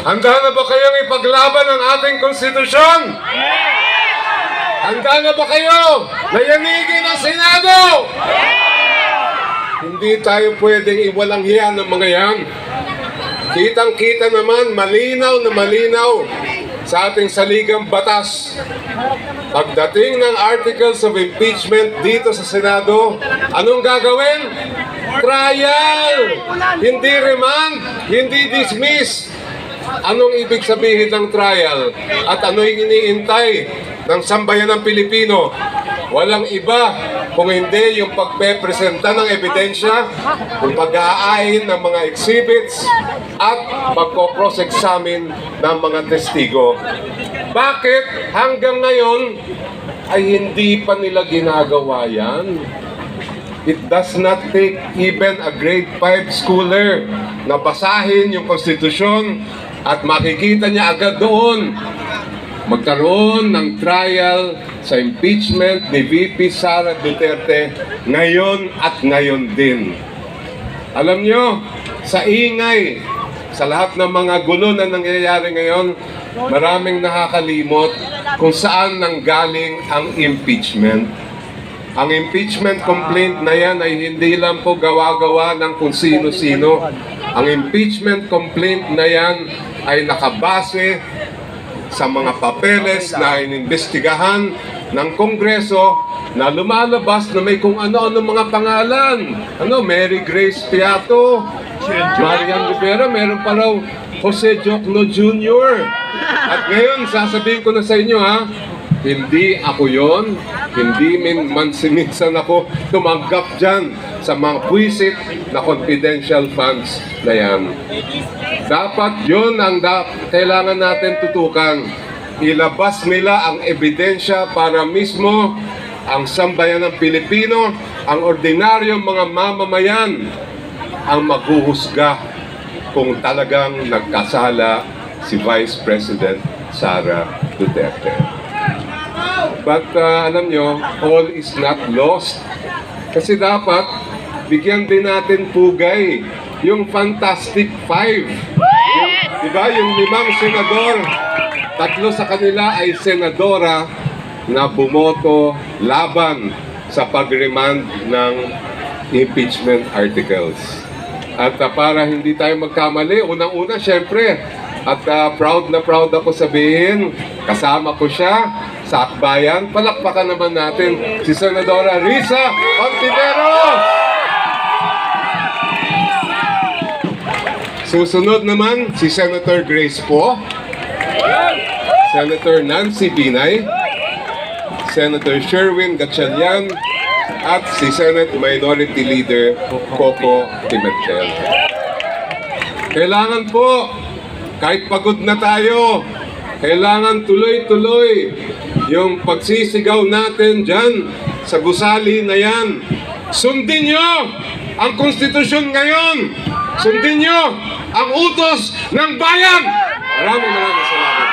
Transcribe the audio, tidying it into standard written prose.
Handa na ba kayong ipaglaban ang ating konstitusyon? Handa na ba kayo na yanigin ang Senado? Hindi tayo pwedeng iwalang hiya ng mga yan. Kitang-kita naman, malinaw na malinaw sa ating saligang batas. Pagdating ng articles of impeachment dito sa Senado, anong gagawin? Trial! Hindi remand, hindi dismiss. Anong ibig sabihin ng trial? At ano'y iniintay ng sambayan ng Pilipino? Walang iba kung hindi yung pagpepresenta ng ebidensya, yung pag-aayin ng mga exhibits, at pagko-cross-examine ng mga testigo. Bakit hanggang ngayon ay hindi pa nila ginagawa yan? It does not take even a grade 5 schooler na basahin yung konstitusyon at makikita niya agad doon magkaroon ng trial sa impeachment ni VP Sara Duterte ngayon at ngayon din. Alam nyo, sa ingay, sa lahat ng mga gulo na nangyayari ngayon, maraming nakakalimot kung saan nanggaling ang impeachment. Ang impeachment complaint na yan ay hindi lang po gawa-gawa ng kung sino-sino. Ang impeachment complaint na yan ay nakabase sa mga papeles na inimbestigahan ng Kongreso na lumalabas na may kung ano-ano mga pangalan. Mary Grace Piato, Marian Rivera, meron pa raw Jose Jocno Jr. At ngayon, sasabihin ko na sa inyo hindi ako yon, hindi mansiminsan ako tumanggap dyan sa mga puwisit na confidential funds na yan. Dapat yun ang kailangan natin tutukan. Ilabas nila ang ebidensya para mismo ang sambayan ng Pilipino, ang ordinaryong mga mamamayan, ang maghuhusga kung talagang nagkasala si Vice President Sara Duterte. But alam nyo, all is not lost. Kasi dapat, bigyan din natin pugay yung Fantastic Five. Diba? Yung 5 senador, 3 sa kanila ay senadora na bumoto laban sa pag-remand ng impeachment articles. At para hindi tayo magkamali, unang-una, syempre, at proud na proud ako sabihin, kasama ko siya sa akbayan. Palakpakan naman natin si Senadora Risa Ontiveros! Susunod naman si Senator Grace Poe, Senator Nancy Binay, Senator Sherwin Gatchalian, at si Senate Minority Leader Coco Pimentel. Kailangan po, kahit pagod na tayo, kailangan tuloy-tuloy yung pagsisigaw natin dyan sa gusali na yan. Sundin nyo ang konstitusyon ngayon. Sundin nyo ang utos ng bayan. Maraming salamat.